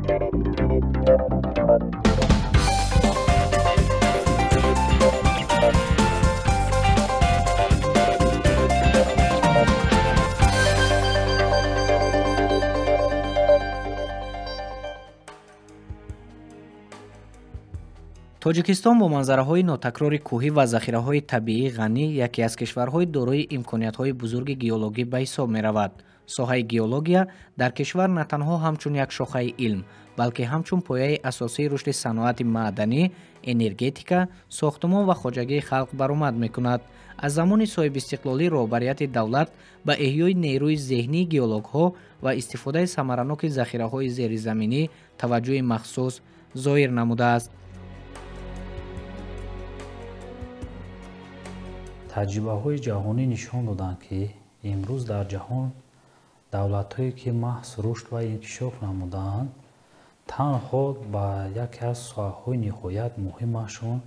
тоҷикистон бо манзараҳои нотакрори кӯҳӣ ва захираҳои табиӣ ғанӣ яке аз кишварҳои дорои имкониятҳои бузурги геологӣ ба ҳисоб меравад. соҳаи геология дар кишвар на танҳо ҳамчун як шохаи илм, балки ҳамчун пояи асосии рушди саноати маъданӣ, энергетика, сохтумон ва хоҷагии халқ баромад мекунад. аз замони соҳибистиқлолӣ роҳбарияти давлат ба эҳёи нерӯи зеҳнии геологҳо ва истифодаи самараноки захираҳои зеризаминӣ таваҷҷӯҳи махсус зоҳир намудааст. таҷрибаҳои ҷаҳонӣ нишон доданд, ки имрӯз дар ҷаҳон давлатҳое ки маҳз рушд ва инкишоф намудаанд, танҳо ба яке аз соҳаҳои ниҳоят муҳимашон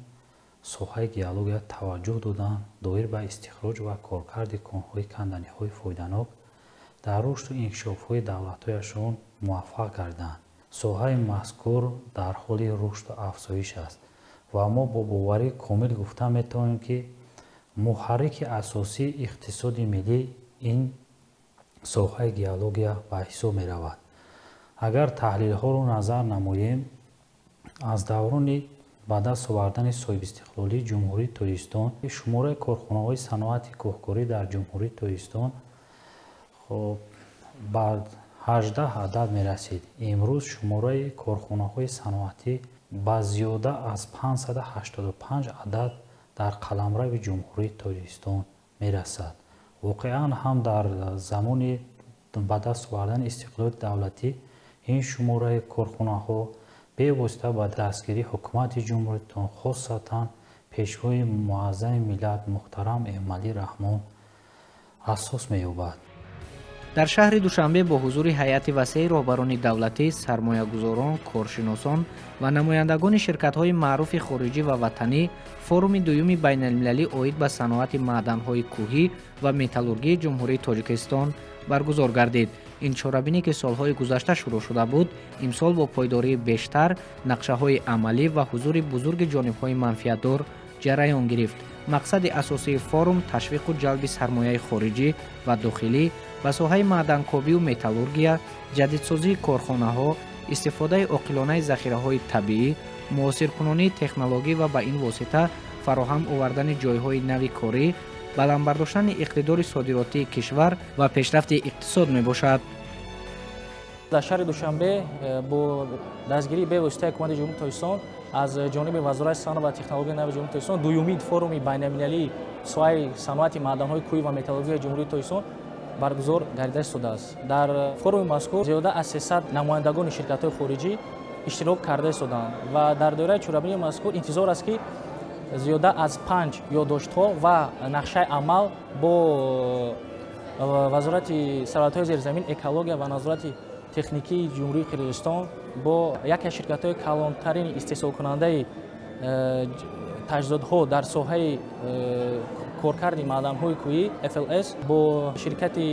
соҳаи геология таваҷҷӯҳ доданд, доир ба истихроҷ ва коркарди конҳои канданиҳои фоиданок дар рушду инкишофҳои давлатҳояшон муваффақ гарданд. соҳаи мазкур дар ҳоли рушду афзоиш аст ва мо бо боварӣ комил гуфта метавонем, ки муҳаррики асосии иқтисоди миллӣ ин соҳаи геология ба ҳисоб меравад. агар таҳлилҳоро назар намоем, аз даврони ба даст овардани соҳибистиқлолии ҷумҳурии Тоҷикистон шумораи корхонаҳои саноати кӯҳкорӣ дар ҷумҳурии Тоҷикистон ба 18 адад мерасид. имрӯз шумораи корхонаҳои саноатӣ ба зиёда аз 585 адад дар қаламрави ҷумҳурии Тоҷикистон мерасад. воқеан ҳам дар замони ба даст овардани истиқлоли давлатӣ ин шумораи корхонаҳо бевосита ба дастгирии ҳукумати ҷумҳуриятон, хосатан пешвои муаззами миллат муҳтарам Эмомалӣ Раҳмон асос меёбад. дар шаҳри душанбе бо ҳузури ҳайати васеи роҳбарони давлатӣ, сармоягузорон, коршиносон ва намояндагони ширкатҳои маъруфи хориҷӣ ва ватанӣ форуми дуюми байналмилалӣ оид ба саноати маъданҳои кӯҳӣ ва металлургии ҷумҳурии Тоҷикистон баргузор гардид. ин чорабинӣ, ки солҳои гузашта шурӯъ шуда буд, имсол бо пойдории бештар, нақшаҳои амалӣ ва ҳузури бузурги ҷонибҳои манфиатдор ҷараён гирифт. мақсади асосии форум ташвиқу ҷалби сармояи хориҷӣ ва дохилӣ ба соҳаи маъданкобию металлургия, ҷадидсозии корхонаҳо, истифодаи оқилонаи захираҳои табиӣ, муосиркунонии технологӣ ва ба ин восита фароҳам овардани ҷойҳои нави корӣ, баландбардоштани иқтидори содиротии кишвар ва пешрафти иқтисод мебошад. дар шаҳри душанбе бо дастгирии бевоситаи ҳукумати ҷумҳурии Тоҷикистон аз ҷониби вазорати саноат ва технологияи нави ҷумҳурии Тоҷикистон дуюмин форуми байналмилалии соҳаи саноати маъданҳои кӯҳӣ ва металлургияи ҷумҳурии Тоҷикистон баргузор гардида истодааст. дар форуми мазкур зиёда аз 300 намояндагони ширкатҳои хориҷӣ иштирок карда истоданд ва дар доираи чорабинии мазкур интизор аст, ки зиёда аз 5 ёддоштҳо ва нақшаи амал бо вазорати сарватҳои зерзамин, экология ва назорати техникии ҷумҳурии Қирғизистон бо яке аз ширкатҳои калонтарини истеҳсолкунандаи таҷҳизотҳо дар соҳаи коркарди маъданҳои кӯҳӣ FLS бо ширкати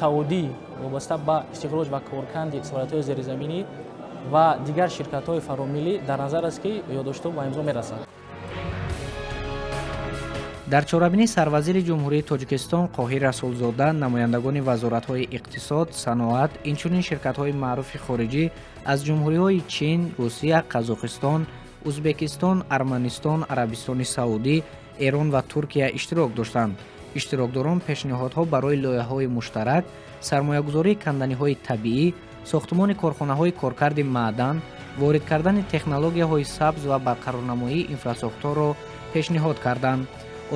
саудӣ вобаста ба истихроҷ ва коркарди сарватҳои зерзаминӣ ва дигар ширкатҳои фаромиллӣ дар назар аст, ки ёддоштҳо ба имзо мерасад. дар чорабинӣ сарвазири ҷумҳурии Тоҷикистон Қоҳир Расулзода, намояндагони вазоратҳои иқтисод, саноат, инчунин ширкатҳои маъруфи хориҷӣ аз ҷумҳуриҳои Чин, Русия, Қазоқистон, Узбекистон, Арманистон, Арабистони Саудӣ, Эрон ва Туркия иштирок доштанд. иштирокдорон пешниҳодҳо барои лоиҳаҳои муштарак, сармоягузории канданиҳои табиӣ, сохтумони корхонаҳои коркарди маъдан, ворид кардани технологияҳои сабз ва барқарорнамоии инфрасохторро пешниҳод карданд.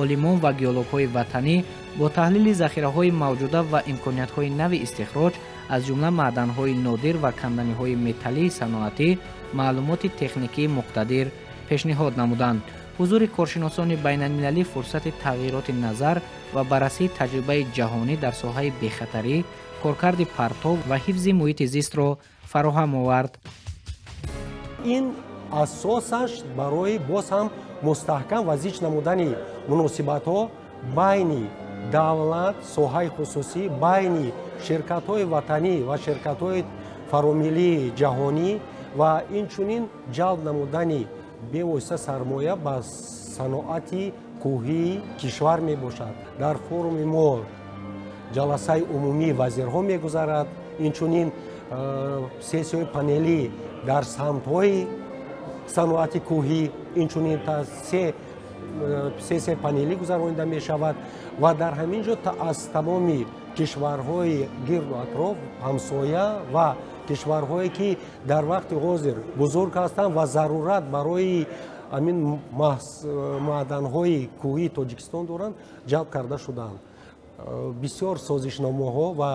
олимон ва геологҳои ватанӣ бо таҳлили захираҳои мавҷуда ва имкониятҳои нави истихроҷ аз ҷумла маъданҳои нодир ва канданиҳои металлии саноатӣ маълумоти техникии муқтадир пешниҳод намуданд. ҳузури коршиносони байналмилалӣ фурсати тағйироти назар ва баррасии таҷрибаи ҷаҳонӣ дар соҳаи бехатарӣ, коркарди партов ва ҳифзи муҳити зистро фароҳам овард. ин асосаш барои боз ҳам мустаҳкам ва зич намудани муносибатҳо байни давлат, соҳаи хусусӣ, байни ширкатҳои ватанӣ ва ширкатҳои фаромиллии ҷаҳонӣ و інчунин ҷалб намудани бевосита сармоя ба саноати кӯҳии кишвар мебошад. дар форуми мо ҷаласаи умумии вазирҳо мегузарад, инчунин сессияҳои панелӣ дар самтҳои саноати кӯҳӣ, инчунин сессияи панелӣ гузаронида мешавад ва дар ҳамин ҷо аз тамоми кишварҳои гирду атроф ҳамсоя ва кишварҳое ки дар вақти ҳозир бузург ҳастанд ва зарурат барои амин маъданҳои кӯҳии тоҷикистон доранд, ҷалб карда шуданд. бисёр созишномаҳо ва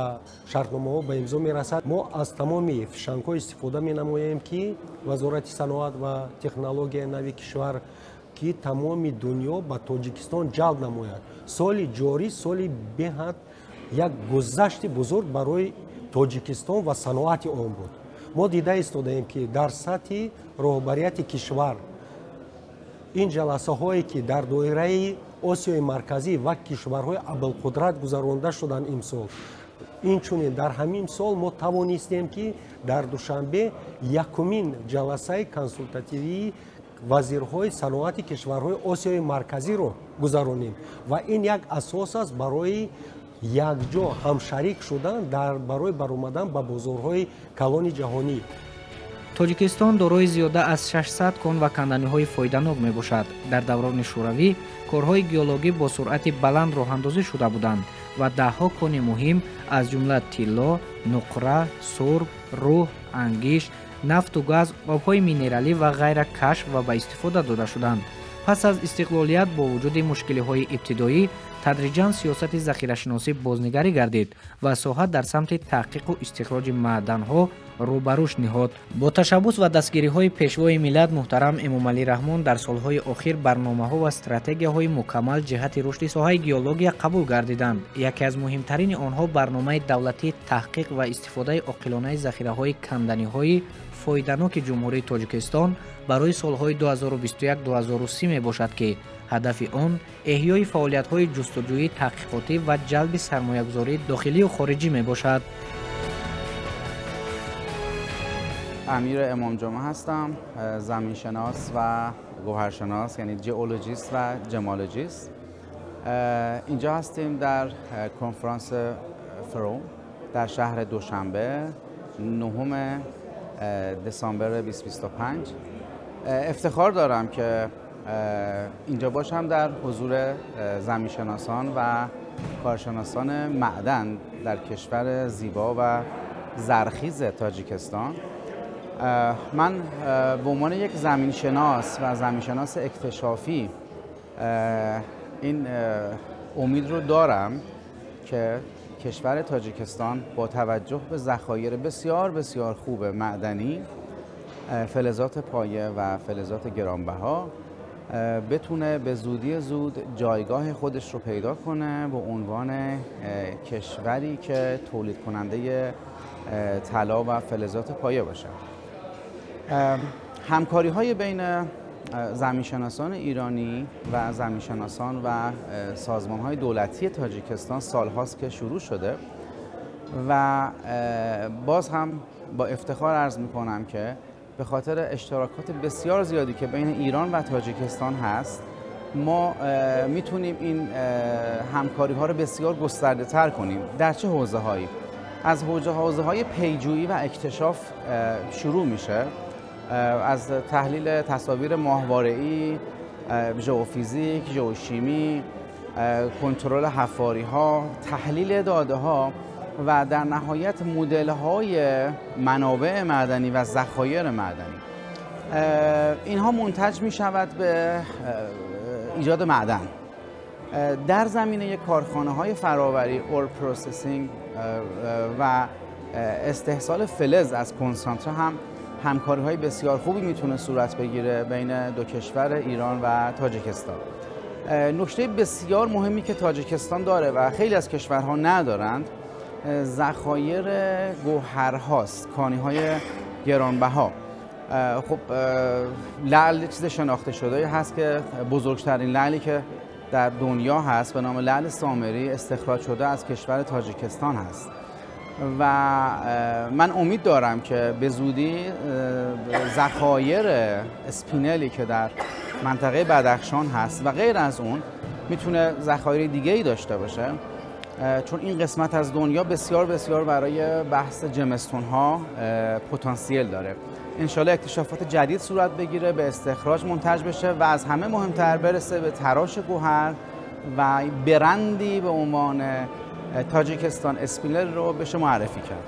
шартномаҳо ба имзо мерасад. мо аз тамоми фишангҳо истифода менамоем ки вазорати саноат ва технологияи нави кишвар ки тамоми дунё ба Тоҷикистон ҷалб намояд. соли ҷорӣ соли беҳад як гузашти бузург барои Тоҷикистон ва саноати он буд. мо дида истодаем ки дар сатҳи роҳбарияти кишвар ин ҷаласаҳое ки дар доираи осиёи марказӣ ва кишварҳои абулқудрат гузаронида шуданд имсол, инчунин дар ҳамин сол мо тавонистем ки дар душанбе якумин ҷаласаи консултативии вазирҳои саноати кишварҳои осиёи марказиро гузаронем ва ин як асос аст барои якҷо ҳамшарик шудан барои баромадан ба бозорҳои калони ҷаҳонӣ. тоҷикистон дорои зиёда аз 600 кон ва канданиҳои фоиданок мебошад. дар даврони шӯравӣ корҳои геологӣ бо суръати баланд роҳандозӣ шуда буданд ва даҳҳо кони муҳим аз ҷумла тилло, нуқра, сурб, рӯҳ, ангиш, нафту газ, обҳои минералӣ ва ғайра кашф ва ба истифода дода шуданд. пас аз истиқлолият бо вуҷуди мушкилиҳои ибтидоӣ тадриҷан сиёсати захирашиносӣ бознигарӣ гардид ва соҳа дар самти таҳқиқу истихроҷи маъданҳо рӯ ба рушд ниҳод. бо ташаббус ва дастгириҳои пешвои миллат муҳтарам Эмомалӣ Раҳмон дар солҳои охир барномаҳо ва стратегияҳои мукаммал ҷиҳати рушди соҳаи геология қабул гардиданд. яке аз муҳимтарини онҳо барномаи давлатии таҳқиқ ва истифодаи оқилонаи захираҳои канданиҳои фоиданоки ҷумҳурии Тоҷикистон барои солҳои 2021-2030 мебошад ки ҳадафи он эҳёи фаъолиятҳои ҷустуҷӯӣ таҳқиқотӣ ва ҷалби сармоягузории дохилию хориҷӣ мебошад. امیر امام جمعه هستم، زمینشناس و گوهرشناس، یعنی جئولوژیست و جمالوجیست. اینجا هستیم در کنفرانس فروم در شهر دوشنبه 9 دسامبر 2025. افتخار دارم که اینجا باشم در حضور زمینشناسان و کارشناسان معدن در کشور زیبا و زرخیز تاجیکستان. من به عنوان یک زمینشناس و زمینشناس اکتشافی این امید رو دارم که کشور تاجیکستان با توجه به ذخایر بسیار بسیار خوب معدنی، فلزات پایه و فلزات گرانبها بتونه به زودی زود جایگاه خودش رو پیدا کنه به عنوان کشوری که تولید کننده طلا و فلزات پایه باشه. همکاری های بین زمینشناسان ایرانی و زمینشناسان و سازمان های دولتی تاجیکستان سالهاست که شروع شده و باز هم با افتخار عرض می کنم که به خاطر اشتراکات بسیار زیادی که بین ایران و تاجیکستان هست ما میتونیم این همکاری ها رو بسیار گسترده تر کنیم. در چه حوزه هایی؟ از حوزه های پیجویی و اکتشاف شروع میشه، از تحلیل تصاویر ماهواره‌ای، ژئوفیزیک، ژئوشیمی، کنترل حفاری‌ها، تحلیل داده‌ها و در نهایت مدل‌های منابع معدنی و ذخایر معدنی. اینها منتج می‌شود به ایجاد معدن. در زمینه کارخانه‌های فراوری، اور پروسسینگ و استحصال فلز از کنسانتره هم همکاری‌های بسیار خوبی میتونه صورت بگیره بین دو کشور ایران و تاجیکستان. نکته بسیار مهمی که تاجیکستان داره و خیلی از کشورها ندارند ذخایر گوهرهاست، کانی‌های گرانبها. خب لعل چیز شناخته شده هست که بزرگترین لعلی که در دنیا هست به نام لعل سامری استخراج شده از کشور تاجیکستان هست. و من امید دارم که به زودی ذخایر اسپینلی که در منطقه بدخشان هست و غیر از اون میتونه ذخایر دیگه ای داشته باشه، چون این قسمت از دنیا بسیار بسیار برای بحث جمستون ها پتانسیل داره. انشالله اکتشافات جدید صورت بگیره، به استخراج منتج بشه و از همه مهمتر برسه به تراش گوهر و برندی به عنوان تاجیکستان اسپینل رو بشه معرفی کرد.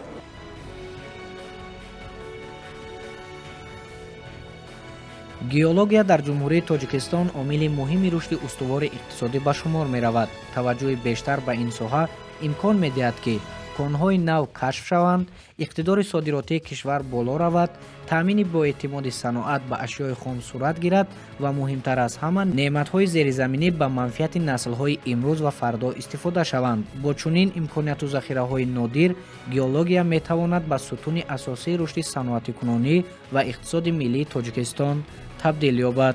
گئولوژیا در جمهوری تاجیکستان عامل مهمی رشد استوار اقتصادی به شمار می رود. توجه بیشتر به این ساحه امکان می دهد که کانهای نو کشف شوند، اقتدار صادراتی کشور بالا رود، تامین با اعتماد صنعت به اشیاء خام صورت گیرد و مهمتر از همه نعمت‌های زیرزمینی به منفعت نسل‌های امروز و فردا استفاده شوند. با چنین امکانات و ذخیره‌های نادر، گئولوژیا می‌تواند به ستون اساسی رشد صنعت کنونی و اقتصاد ملی تاجیکستان تبدیل یابد.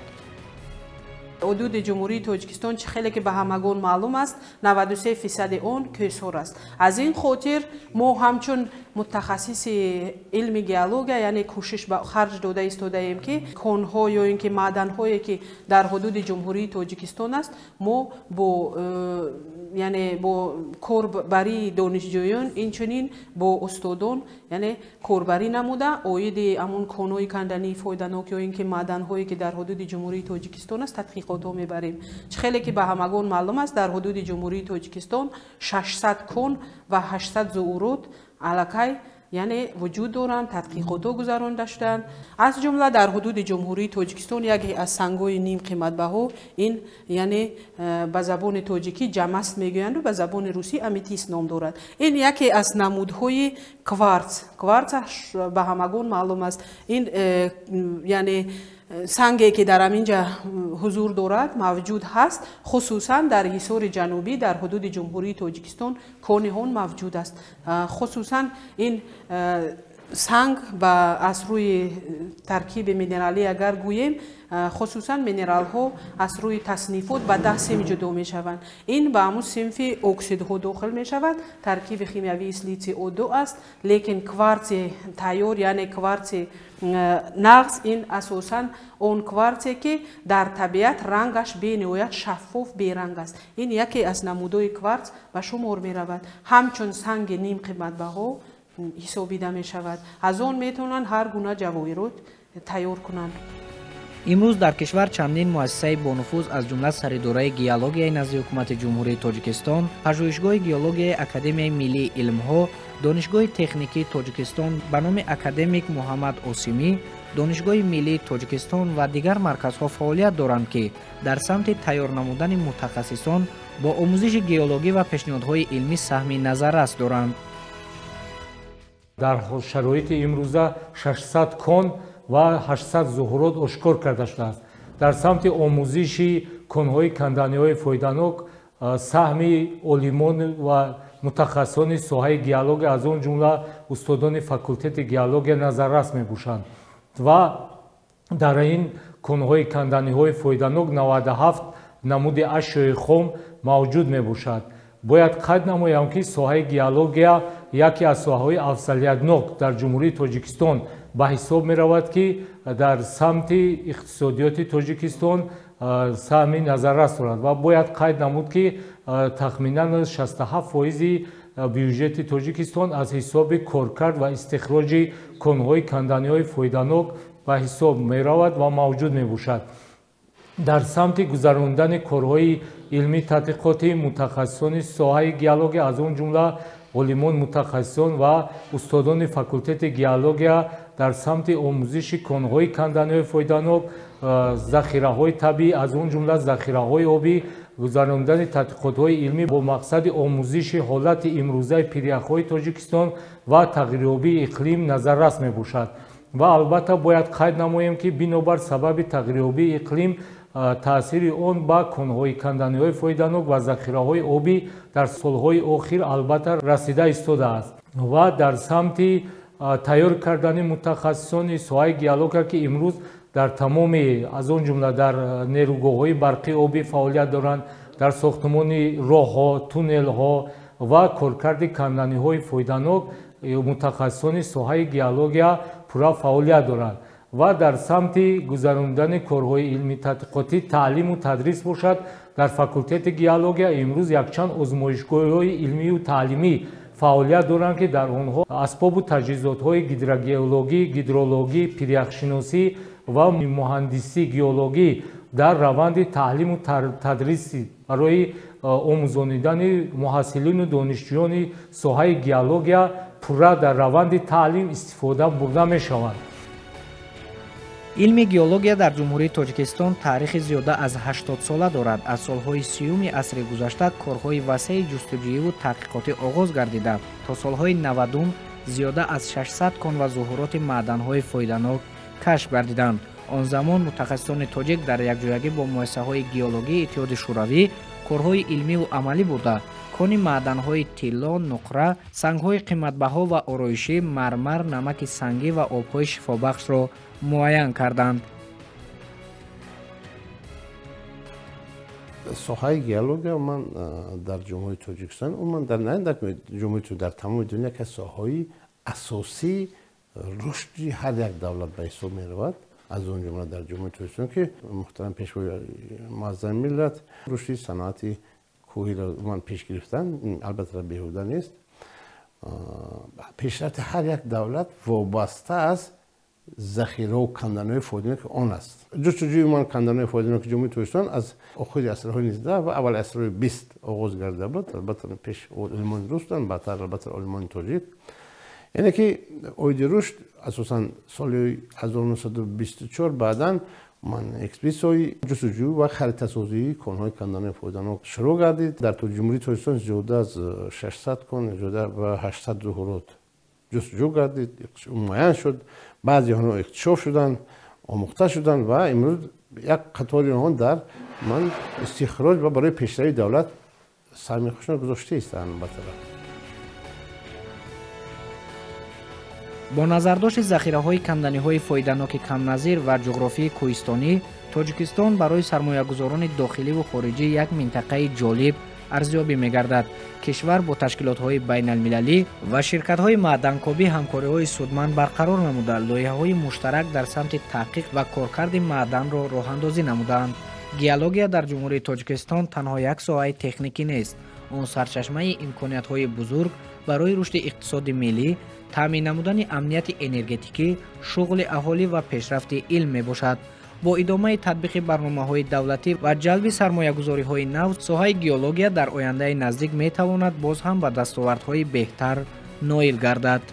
حدود جمهوری تاجیکستان چه خیلی که به همگان معلوم است 93% آن کشور است. از این خاطر ما همچون متخصص علم گئولوژیا یعنی کوشش به خرج داده ایستاده ایم که کانها یا اینکه معدن‌هایی که در حدود جمهوری تاجیکستان است ما با یعنی با کاربری دانشجویان اینچنین با استادان یعنی کاربری نموده عاید همون کانهای کندنی فایده‌ناک یا اینکه معدن‌هایی که در حدود جمهوری تاجیکستان است تحقیقات ها میبریم. چه خیلی که به همگان معلوم است در حدود جمهوری تاجیکستان 600 کان و 800 زئورات علاقه یعنی وجود دارند، تحقیقات ها گذرانده شدند. از جمله در حدود جمهوری تاجیکستان یکی از سنگ‌های نیم قیمت بها این یعنی به زبان تاجیکی جمست میگویند و به زبان روسی امتیست نام دارد. این یکی از نمودهای کوارتز به همگان معلوم است. این یعنی سنگی که در اینجا حضور دارد موجود هست، خصوصا در حصار جنوبی در حدود جمهوری تاجیکستان کان‌ها موجود است. خصوصا این سنگ از روی ترکیب مینرالی اگر گوییم خصوصا مینرال ها از روی تصنیفات به 10 سیم جدا می شوند. این به همون صنف اکسید ها داخل می شود. ترکیب شیمیایی سلیتی O2 است، لیکن کوارتز تیار یعنی کوارتز نغز این اساساً اون کوارتزی که در طبیعت رنگش به نهایت شفاف بیرنگ است. این یکی از نمودهای کوارتز به شمار می رود. همچون سنگ نیم قیمت بها حسابیده می شود. از آن می توانند هر گونه جواهرات تیار کنند. امروز در کشور چندین مؤسسه با نفوذ از جمله سردوره گئولوژیای نزد حکومت جمهوری تاجیکستان، پژوهشگاه گئولوژیای اکادمی ملی علم‌ها، دانشگاه تکنیکی تاجیکستان به نام اکادمیک محمد عاصمی، دانشگاه ملی تاجیکستان و دیگر مرکزها فعالیت دارند که در سمت تیار نمودن متخصصان با آموزش گئولوژی و پیشنهادهای علمی سهم نظررس دارند. در شرایط امروزه 600 کان و 800 زهورات اشکار کرده شده است. در سمت آموزش کان‌های کندنی‌های فایده‌ناک سهم عالمان و متخصصان ساحه گئولوژی از آن جمله استادان فاکولتت گئولوژی نظررس می‌باشند و در این کان‌های کندنی‌های فایده‌ناک 97 نمود اشیاء خام موجود می‌باشد. باید قید نمایم که ساحه گئولوژیا یکی از ساحه‌های افضلیت‌ناک در جمهوری تاجیکستان به حساب می رود که در سمت اقتصادیات تاجیکستان سهم نظررس دارد و باید قید نمود که تخمینا 67% بودجه تاجیکستان از حساب کارکرد و استخراج کان‌های کندنی‌های فایده‌ناک به حساب می رود و موجود می باشد. در سمت گذراندن کارهای علمی تحقیقاتی متخصصان ساحه گئولوژی از آن جمله عالمان متخصصان و استادان فاکولتت گئولوژیا در سمت آموزش کان‌های کندنی‌های فایده‌ناک، ذخیره‌های طبیعی از آن جمله ذخیره‌های آبی، گذراندن تحقیقات‌های علمی با مقصد آموزش حالت امروزه پیریخ‌های تاجیکستان و تغییریابی اقلیم نظررس می‌باشد. و البته باید قید نماییم که بنابر سبب تغییریابی اقلیم تأثیر آن به کان‌های کندنی‌های فایده‌ناک و ذخیره‌های آبی در سال‌های اخیر البته رسیده ایستاده است و در سمت تیار کردن متخصصان ساحه گئولوژی که امروز در تمام از آن جمله در نیروگاه‌های برقی آبی فعالیت دارند، در ساختمان راه‌ها، تونل‌ها ва коркарди канданиҳои фоиданок мутахассисони соҳаи геология пурра фаъолият доранд ва дар самти гузарондани корҳои илми тадқиқотӣ таълиму тадрис бошад. дар факултети геология имрӯз якчанд озмоишгоҳҳои илмию таълимӣ фаъолият доранд ки дар онҳо асбобу таҷҳизотҳои гидрогеологӣ, гидрологӣ, пиряхшиносӣ ва муҳандисӣ геологӣ дар раванди таълиму тадриси барои омӯзонидани муҳассилину донишҷӯёни соҳаи геология пурра дар раванди таълим истифода бурда мешаванд. илми геология дар ҷумҳурии тоҷикистон таърихи зиёда аз 80 сола дорад. аз солҳои 30-юми асри гузашта корҳои васеи ҷустуҷӯиву таҳқиқотӣ оғоз гардида то солҳои 90 зиёда аз 600 кон ва зуҳуроти маъданҳои фоиданок кашф гардиданд. он замон мутахассисони тоҷик дар якҷоягӣ бо муассисаҳои геологии иттиҳоди шӯравӣ корҳои илмиву амалӣ бурда кони маъданҳои тилло, нуқра, сангҳои қиматбаҳо ва ороишӣ, мармар, намаки сангӣ ва обҳои шифобахшро муайян карданд. соҳаи геология умуман дар ҷумҳурии тоҷикистон умуман дар ҷумҳурии дар тамоми дунё яке аз соҳаҳои асосии рушди ҳар як давлат ба ҳисоб меравад. аз он ҷумла дар ҷумҳурии тоҷикистон ки муҳтарам пешвои муаззами миллат рушди саноати кӯҳиро умуман пеш гирифтан, албатта беҳуда нест. пешрафти ҳар як давлат вобаста аст захираҳу канданои фоиданоки он аст. ҷустуҷӯи умуман канданои фоиданоки ҷумҳурии тоҷикистон аз охири асрҳои 19 ва аввали асрҳои 20 оғоз гардида буд. албатта пеш олимони рус буданд, баъдтар албатта олимони тоҷик. яъне ки оиди рушд асосан соли 1924 баъдан экспедисияҳои ҷустуҷӯ ва харитасозии конҳои канданои фоиданок шурӯъ гардид. дар ҷумҳурии тоҷикистон зиёда аз 600 кон зиёда ва 800 зуҳурот ҷустуҷӯ гардид, муайян шуд. баъзеи онҳо иктишоф шуданд, омӯхта шуданд ва имрӯз як қатори онҳо дар истихроҷ ва барои пешравии давлат сармехӯшона гузошта истанд. албатта бо назардошти захираҳои канданиҳои фоиданоки камназир ва ҷуғрофии кӯҳистонӣ, тоҷикистон барои сармоягузорони дохиливу хориҷӣ як минтақаи ҷолиб арзёбӣ мегардад. кишвар бо ташкилотҳои байналмилалӣ ва ширкатҳои маъданкобӣ ҳамкориҳои судманд барқарор намуда лоиҳаҳои муштарак дар самти таҳқиқ ва коркарди маъданро роҳандозӣ намуданд. геология дар ҷумҳурии тоҷикистон танҳо як соҳаи техникӣ нест. он сарчашмаи имкониятҳои бузург барои рушди иқтисоди миллӣ, таъмин намудани амнияти энергетикӣ, шуғли аҳолӣ ва пешрафти илм мебошад. бо идомаи татбиқи барномаҳои давлатӣ ва ҷалби сармоягузориҳои нав, соҳаи геология дар ояндаи наздик метавонад боз ҳам ба дастовардҳои беҳтар ноил гардад.